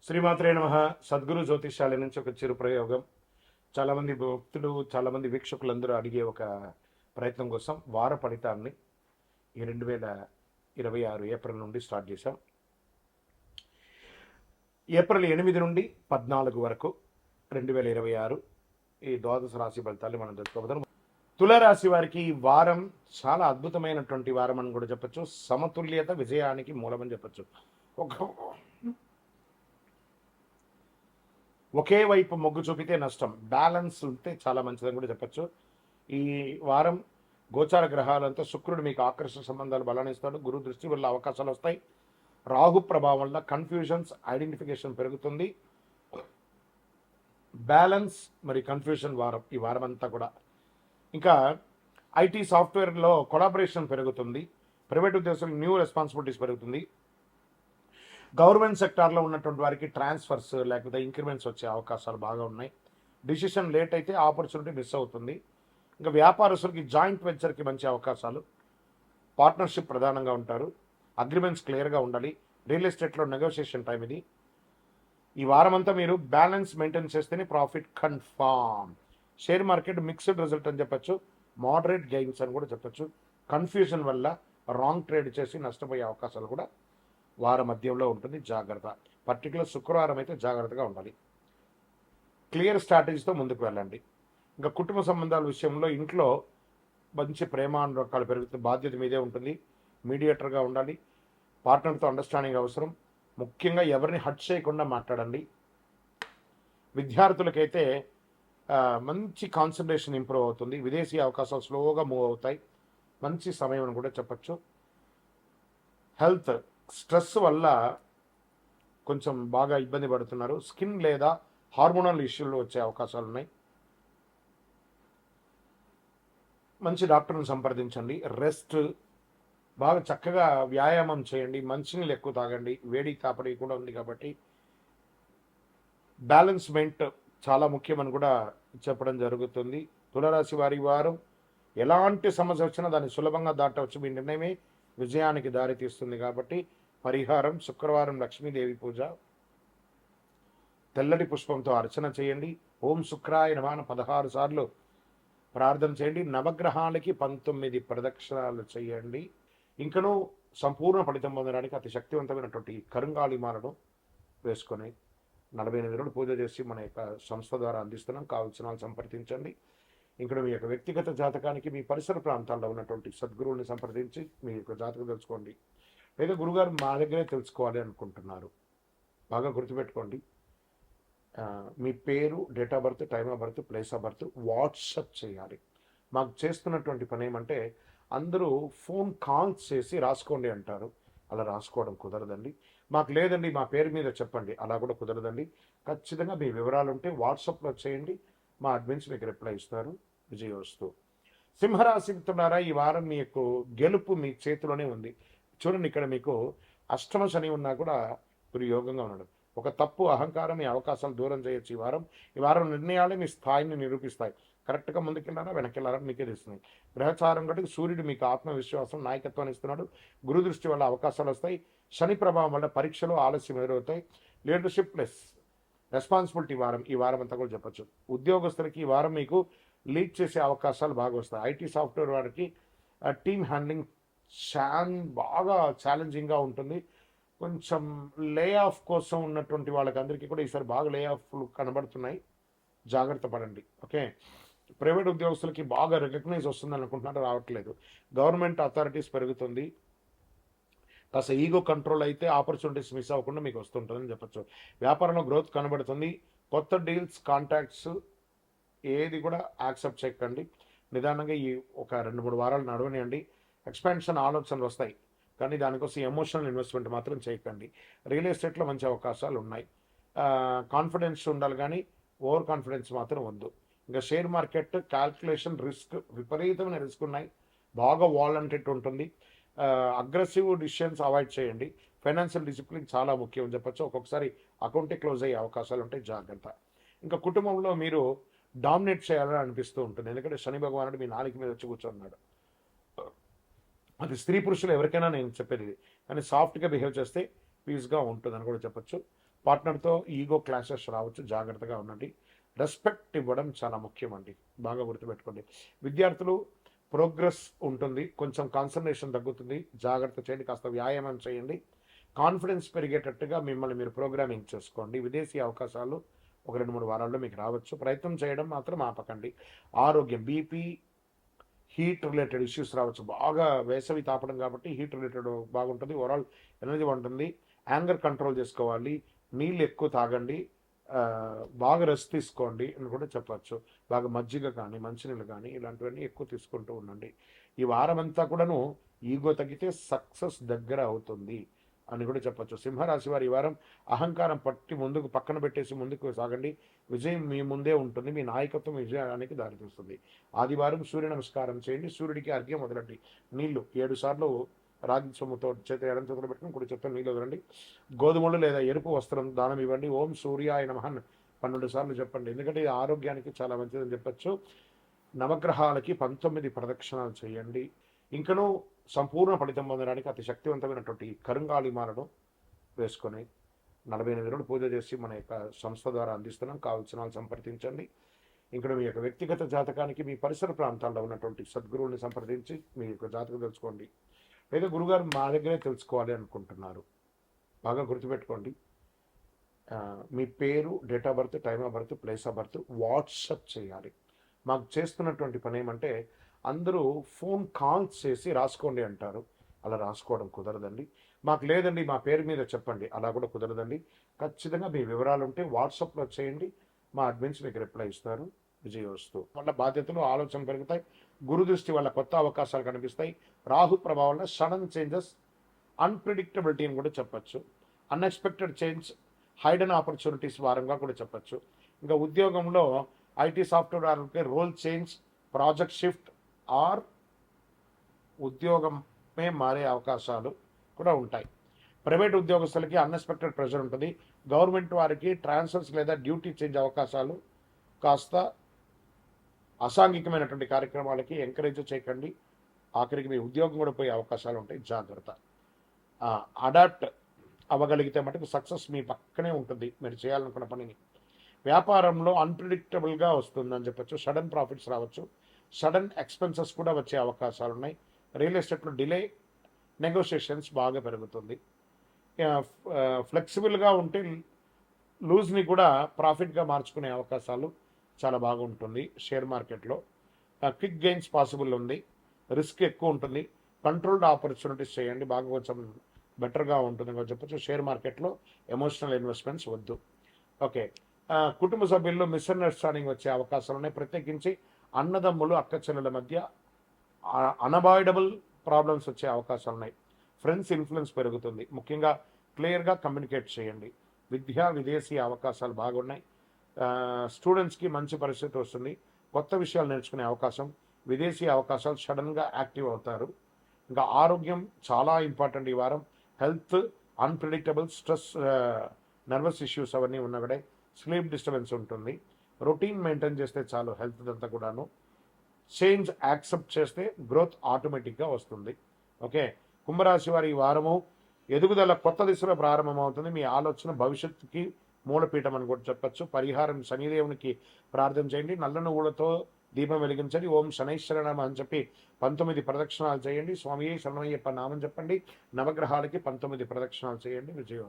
శ్రీమాత్రే నమః. సద్గురు జ్యోతిష్యాల నుంచి ఒక చిరు ప్రయోగం. చాలామంది భక్తులు, చాలామంది వీక్షకులందరూ అడిగే ఒక ప్రయత్నం కోసం వార ఫలితాన్ని ఈ 2026 ఏప్రిల్ నుండి స్టార్ట్ చేశాం. ఏప్రిల్ 8 నుండి 14 వరకు 2026 ఈ ద్వాదశ రాశి ఫలితాలు మనం తెలుసుకోబోతున్నాం. తులారాశి వారికి ఈ వారం చాలా అద్భుతమైనటువంటి వారం అని కూడా చెప్పచ్చు. సమతుల్యత విజయానికి మూలమని చెప్పచ్చు. ఒకే వైపు మొగ్గు చూపితే నష్టం, బ్యాలెన్స్ ఉంటే చాలా మంచిదని కూడా చెప్పచ్చు. ఈ వారం గోచార గ్రహాలంతా శుక్రుడు మీకు ఆకర్షణ సంబంధాలు బలాన్నిస్తాడు. గురు దృష్టి వల్ల అవకాశాలు వస్తాయి. రాహు ప్రభావం వల్ల కన్ఫ్యూజన్స్ ఐడెంటిఫికేషన్ పెరుగుతుంది. బ్యాలెన్స్ మరి కన్ఫ్యూజన్ వారం ఈ వారం అంతా కూడా. ఇంకా ఐటీ సాఫ్ట్వేర్లో కొలాబరేషన్ పెరుగుతుంది. ప్రైవేట్ ఉద్యోగులకు న్యూ రెస్పాన్సిబిలిటీస్ పెరుగుతుంది. గవర్నమెంట్ సెక్టార్లో ఉన్నటువంటి వారికి ట్రాన్స్ఫర్స్ లేకపోతే ఇంక్రిమెంట్స్ వచ్చే అవకాశాలు బాగా ఉన్నాయి. డిసిషన్ లేట్ అయితే ఆపర్చునిటీ మిస్ అవుతుంది. ఇంకా వ్యాపారస్తులకి జాయింట్ వెంచర్కి మంచి అవకాశాలు, పార్ట్నర్షిప్ ప్రధానంగా ఉంటారు. అగ్రిమెంట్స్ క్లియర్గా ఉండాలి. రియల్ ఎస్టేట్లో నెగోషియేషన్ టైం ఇది. ఈ వారం అంతా మీరు బ్యాలెన్స్ మెయింటైన్ చేస్తేనే profit confirm. Share market mixed result అని చెప్పచ్చు, మోడరేట్ గెయిన్స్ అని కూడా చెప్పచ్చు. కన్ఫ్యూజన్ వల్ల రాంగ్ ట్రేడ్ చేసి నష్టపోయే అవకాశాలు కూడా వార మధ్యంలో ఉంటుంది. జాగ్రత్త. పర్టికులర్ శుక్రవారం అయితే జాగ్రత్తగా ఉండాలి. క్లియర్ స్ట్రాటజీతో ముందుకు వెళ్ళండి. ఇంకా కుటుంబ సంబంధాల విషయంలో ఇంట్లో మంచి ప్రేమానురాగాలు పెరుగుతుంది. బాధ్యత మీదే ఉంటుంది. మీడియేటర్గా ఉండాలి. పార్ట్నర్తో అండర్స్టాండింగ్ అవసరం. ముఖ్యంగా ఎవరిని హర్ట్ చేయకుండా మాట్లాడండి. విద్యార్థులకైతే మంచి కాన్సన్ట్రేషన్ ఇంప్రూవ్ అవుతుంది. విదేశీ అవకాశాలు స్లోగా మూవ్ అవుతాయి. మంచి సమయం అని కూడా చెప్పచ్చు. హెల్త్ స్ట్రెస్ వల్ల కొంచెం బాగా ఇబ్బంది పడుతున్నారు. స్కిన్ లేదా హార్మోనల్ ఇష్యూలు వచ్చే అవకాశాలు ఉన్నాయి. మంచి డాక్టర్ని సంప్రదించండి. రెస్ట్, బాగా చక్కగా వ్యాయామం చేయండి. మంచినీళ్ళు ఎక్కువ తాగండి. వేడి కాపడి కూడా ఉంది కాబట్టి బ్యాలెన్స్మెంట్ చాలా ముఖ్యమని కూడా చెప్పడం జరుగుతుంది. తులారాశి వారి వారం ఎలాంటి సమస్య వచ్చినా దాన్ని సులభంగా దాటవచ్చు. మీ నిర్ణయమే విజయానికి దారితీస్తుంది కాబట్టి పరిహారం శుక్రవారం లక్ష్మీదేవి పూజ, తెల్లటి పుష్పంతో అర్చన చేయండి. ఓం శుక్రాయ నమః 16 సార్లు ప్రార్థన చేయండి. నవగ్రహాలకి 19 ప్రదక్షిణాలు చేయండి. ఇంకనూ సంపూర్ణ ఫలితం పొందడానికి అతి శక్తివంతమైనటువంటి కరుంగాళిమాలను వేసుకొని 48 రోజులు పూజ చేసి మన యొక్క సంస్థ ద్వారా అందిస్తున్నాం. కావాల్సిన వాళ్ళు సంప్రదించండి. ఇక్కడ మీ యొక్క వ్యక్తిగత జాతకానికి మీ పరిసర ప్రాంతాల్లో ఉన్నటువంటి సద్గురువుని సంప్రదించి మీ యొక్క జాతకం తెలుసుకోండి. లేదా గురుగారు మా దగ్గరే తెలుసుకోవాలి అనుకుంటున్నారు, బాగా గుర్తుపెట్టుకోండి. మీ పేరు, date of birth, time of birth, place of birth WhatsApp చేయాలి. మాకు చేస్తున్నటువంటి పని ఏమంటే అందరూ ఫోన్ కాల్స్ చేసి రాసుకోండి అంటారు. అలా రాసుకోవడం కుదరదండి. మాకు లేదండి మా పేరు మీద చెప్పండి, అలా కూడా కుదరదండి. ఖచ్చితంగా మీ వివరాలు ఉంటే వాట్సాప్లో చేయండి. మా అడ్మిన్స్ మీకు రిప్లై ఇస్తారు. విజయోస్తు. సింహరాశి మిత్రులారా, ఈ వారం మీ యొక్క గెలుపు మీ చేతిలోనే ఉంది. చూడండి, ఇక్కడ మీకు అష్టమ శని ఉన్నా కూడా మీరు యోగంగా ఉన్నాడు. ఒక తప్పు అహంకారం మీ అవకాశాలు దూరం చేయొచ్చు. ఈ వారం నిర్ణయాలే మీ స్థాయిని నిరూపిస్తాయి. కరెక్ట్గా ముందుకెళ్ళారా వెనకెళ్ళారా మీకే తెలుస్తుంది. గ్రహచారం కాబట్టి సూర్యుడు మీకు ఆత్మవిశ్వాసం, నాయకత్వాన్ని ఇస్తున్నాడు. గురు దృష్టి వల్ల అవకాశాలు వస్తాయి. శని ప్రభావం వల్ల పరీక్షలు ఆలస్యం ఎదురవుతాయి. లీడర్షిప్ ప్లస్ రెస్పాన్సిబిలిటీ వారం ఈ వారం అంతా కూడా చెప్పచ్చు. ఉద్యోగస్తులకి ఈ వారం మీకు లీడ్ చేసే అవకాశాలు బాగా వస్తాయి. ఐటీ సాఫ్ట్వేర్ వారికి టీమ్ హ్యాండ్లింగ్ బాగా ఛాలెంజింగ్గా ఉంటుంది. కొంచెం లే ఆఫ్ కోసం ఉన్నటువంటి వాళ్ళకి అందరికీ కూడా ఈసారి బాగా లే ఆఫ్లు కనబడుతున్నాయి. జాగ్రత్త పడండి. ఓకే. ప్రైవేట్ ఉద్యోగస్తులకి బాగా రికగ్నైజ్ వస్తుందని అనుకుంటున్నారు, రావట్లేదు. గవర్నమెంట్ అథారిటీస్ పెరుగుతుంది. కాస్త ఈగో కంట్రోల్ అయితే ఆపర్చునిటీస్ మిస్ అవ్వకుండా మీకు వస్తుంటుందని చెప్పచ్చు. వ్యాపారంలో గ్రోత్ కనబడుతుంది. కొత్త డీల్స్, కాంటాక్ట్స్ ఏది కూడా యాక్సెప్ట్ చేయకండి. నిదానంగా ఈ ఒక 2-3 వారాలు నడవనియండి. ఎక్స్పాన్షన్ ఆలోచనలు వస్తాయి, కానీ దానికోసం ఎమోషనల్ ఇన్వెస్ట్మెంట్ మాత్రం చేయకండి. రియల్ ఎస్టేట్లో మంచి అవకాశాలు ఉన్నాయి. కాన్ఫిడెన్స్ ఉండాలి, కానీ ఓవర్ కాన్ఫిడెన్స్ మాత్రం వద్దు. ఇంకా షేర్ మార్కెట్ క్యాల్కులేషన్, రిస్క్, విపరీతమైన రిస్క్ ఉన్నాయి. బాగా వాలంటెడ్ ఉంటుంది. అగ్రెసివ్ డిసిషన్స్ అవాయిడ్ చేయండి. ఫైనాన్షియల్ డిసిప్లిన్ చాలా ముఖ్యం చెప్పచ్చు. ఒక్కొక్కసారి అకౌంటే క్లోజ్ అయ్యే అవకాశాలు ఉంటాయి. జాగ్రత్త. ఇంకా కుటుంబంలో మీరు డామినేట్ చేయాలని అనిపిస్తూ ఉంటుంది. ఎందుకంటే శని భగవానుడు మీ నాలుక మీద వచ్చి కూర్చున్నాడు. అది స్త్రీ పురుషులు ఎవరికైనా నేను చెప్పేది ఇది. కానీ సాఫ్ట్గా బిహేవ్ చేస్తే పీస్గా ఉంటుందని కూడా చెప్పచ్చు. పార్ట్నర్తో ఈగో క్లాషెస్ రావచ్చు, జాగ్రత్తగా ఉండండి. రెస్పెక్ట్ ఇవ్వడం చాలా ముఖ్యమండి, బాగా గుర్తుపెట్టుకోండి. విద్యార్థులు ప్రోగ్రెస్ ఉంటుంది, కొంచెం కాన్సన్ట్రేషన్ తగ్గుతుంది, జాగ్రత్త చేయండి, కాస్త వ్యాయామం చేయండి. కాన్ఫిడెన్స్ పెరిగేటట్టుగా మిమ్మల్ని మీరు ప్రోగ్రామింగ్ చేసుకోండి. విదేశీ అవకాశాలు ఒక 2-3 వారాల్లో మీకు రావచ్చు. ప్రయత్నం చేయడం మాత్రం ఆపకండి. ఆరోగ్యం, బీపీ, హీట్ రిలేటెడ్ ఇష్యూస్ రావచ్చు. బాగా వేసవి తాపడం కాబట్టి హీట్ రిలేటెడ్ బాగుంటుంది, ఓవరాల్ ఎనర్జీ ఉంటుంది. యాంగర్ కంట్రోల్ చేసుకోవాలి, నీళ్ళు ఎక్కువ తాగండి, బాగా రెస్ట్ తీసుకోండి అని కూడా చెప్పచ్చు. బాగా మజ్జిగ కానీ మంచినీళ్ళు కానీ ఇలాంటివన్నీ ఎక్కువ తీసుకుంటూ ఉండండి. ఈ వారం అంతా కూడాను ఈగో తగ్గితే సక్సెస్ దగ్గర అవుతుంది అని కూడా చెప్పచ్చు. సింహరాశి వారి ఈ వారం అహంకారం పట్టి ముందుకు పక్కన పెట్టేసి ముందుకు సాగండి. విజయం మీ ముందే ఉంటుంది, మీ నాయకత్వం విజయానికి దారితీస్తుంది. ఆదివారం సూర్య నమస్కారం చేయండి, సూర్యుడికి అర్ఘ్యం వదలండి. నీళ్లు 7 సార్లు రాగి సొమ్ముతో ఎడం చేతులు పెట్టుకుని కుడి చేతులు నీళ్ళు వదలండి. గోధుమలు లేదా ఎరుపు వస్త్రం దానం ఇవ్వండి. ఓం సూర్యాయ నమః 12 సార్లు చెప్పండి, ఎందుకంటే ఇది ఆరోగ్యానికి చాలా మంచిదని చెప్పచ్చు. నవగ్రహాలకి 19 ప్రదక్షిణాలు చేయండి. ఇంకనూ సంపూర్ణ ఫలితం పొందడానికి అతి శక్తివంతమైనటువంటి కరుంగాళిమాలను వేసుకొని 48 రోజులు పూజ చేసి మన యొక్క సంస్థ ద్వారా అందిస్తున్నాం. కావాల్సిన వాళ్ళు సంప్రదించండి. ఇక్కడ మీ యొక్క వ్యక్తిగత జాతకానికి మీ పరిసర ప్రాంతాల్లో ఉన్నటువంటి సద్గురువుని సంప్రదించి మీ యొక్క జాతకం తెలుసుకోండి. లేదా గురుగారు మా దగ్గరే తెలుసుకోవాలి అనుకుంటున్నారు, బాగా గుర్తుపెట్టుకోండి. మీ పేరు, date of birth, time of birth, place of birth WhatsApp చేయాలి. మాకు చేస్తున్నటువంటి పని ఏమంటే అందరూ ఫోన్ కాల్స్ చేసి రాసుకోండి అంటారు, అలా రాసుకోవడం కుదరదండి. మాకు లేదండి మా పేరు మీద చెప్పండి, అలా కూడా కుదరదండి. ఖచ్చితంగా మీ వివరాలు ఉంటే వాట్సాప్లో చేయండి, మా అడ్మిన్స్ మీకు రిప్లై ఇస్తారు. విజయోస్తు. వాళ్ళ బాధ్యతలు ఆలోచన పెరుగుతాయి, గురు దృష్టి వల్ల కొత్త అవకాశాలు కనిపిస్తాయి. రాహు ప్రభావం వల్ల సడన్ చేంజెస్, అన్ప్రిడిక్టబిలిటీ అని కూడా చెప్పచ్చు. అన్ఎక్స్పెక్టెడ్ చేంజ్, హైడెన్ ఆపర్చునిటీస్ వారంగా కూడా చెప్పచ్చు. ఇంకా ఉద్యోగంలో IT software role change, project shift or ఉద్యోగమే మారే అవకాశాలు కూడా ఉంటాయి. ప్రైవేట్ ఉద్యోగస్తులకి అన్ఎక్స్పెక్టెడ్ ప్రెషర్ ఉంటుంది. గవర్నమెంట్ వారికి ట్రాన్స్ఫర్స్ లేదా డ్యూటీ చేంజ్ అవకాశాలు, కాస్త అసాంఘికమైనటువంటి కార్యక్రమాలకి ఎంకరేజ్ చేయకండి. ఆఖరికి మీ ఉద్యోగం కూడా పోయే అవకాశాలు ఉంటాయి, జాగ్రత్త. అడాప్ట్ అవ్వగలిగితే మటుకు సక్సెస్ మీ పక్కనే ఉంటుంది మీరు చేయాలనుకున్న పనిని. వ్యాపారంలో అన్ప్రిడిక్టబుల్గా వస్తుందని చెప్పచ్చు. సడన్ ప్రాఫిట్స్ రావచ్చు, సడన్ ఎక్స్పెన్సెస్ కూడా వచ్చే అవకాశాలు ఉన్నాయి. రియల్ ఎస్టేట్లో డిలే, నెగోషియేషన్స్ బాగా పెరుగుతుంది. ఫ్లెక్సిబుల్గా ఉంటే లూజ్ని కూడా ప్రాఫిట్గా మార్చుకునే అవకాశాలు చాలా బాగుంటుంది. షేర్ మార్కెట్లో క్విక్ గెయిన్స్ పాసిబుల్ ఉంది, రిస్క్ ఎక్కువ ఉంటుంది. కంట్రోల్డ్ ఆపర్చునిటీస్ చేయండి, బాగా కొంచెం బెటర్గా ఉంటుంది చెప్పచ్చు. షేర్ మార్కెట్లో ఎమోషనల్ ఇన్వెస్ట్మెంట్స్ వద్దు. ఓకే, కుటుంబ సభ్యుల్లో మిస్అండర్స్టాండింగ్ వచ్చే అవకాశాలు ఉన్నాయి. ప్రత్యేకించి అన్నదమ్ములు, అక్క చెల్లెల మధ్య అన్అవాయిడబుల్ ప్రాబ్లమ్స్ వచ్చే అవకాశాలు ఉన్నాయి. ఫ్రెండ్స్ ఇన్ఫ్లుయెన్స్ పెరుగుతుంది. ముఖ్యంగా క్లియర్గా కమ్యూనికేట్ చేయండి. విదేశీ అవకాశాలు బాగున్నాయి. స్టూడెంట్స్కి మంచి పరిస్థితి వస్తుంది. కొత్త విషయాలు నేర్చుకునే అవకాశం, విదేశీ అవకాశాలు, సడన్గా యాక్టివ్ అవుతారు. ఇంకా ఆరోగ్యం చాలా ఇంపార్టెంట్ ఈ వారం. Health unpredictable, stress, nervous issues అవన్నీ ఉన్నా కూడా స్లీప్ డిస్టర్బెన్స్ ఉంటుంది. రొటీన్ మెయింటైన్ చేస్తే చాలు హెల్త్ అంతా కూడాను. చేంజ్ యాక్సెప్ట్ చేస్తే గ్రోత్ ఆటోమేటిక్గా వస్తుంది. ఓకే, కుంభరాశి వారి ఈ వారము ఎదుగుదల కొత్త దిశలో ప్రారంభమవుతుంది. మీ ఆలోచన భవిష్యత్తుకి మూలపీఠం అని కూడా చెప్పచ్చు. పరిహారం శనిదేవునికి ప్రార్థన చేయండి, నల్ల నువ్వులతో దీపం వెలిగించండి. ఓం శనైశ్వరనామ అని చెప్పి 19 ప్రదక్షిణాలు చేయండి. స్వామి శరణమయ్యప్ప నామం చెప్పండి. నవగ్రహాలకి 19 ప్రదక్షిణాలు చేయండి. విజయం.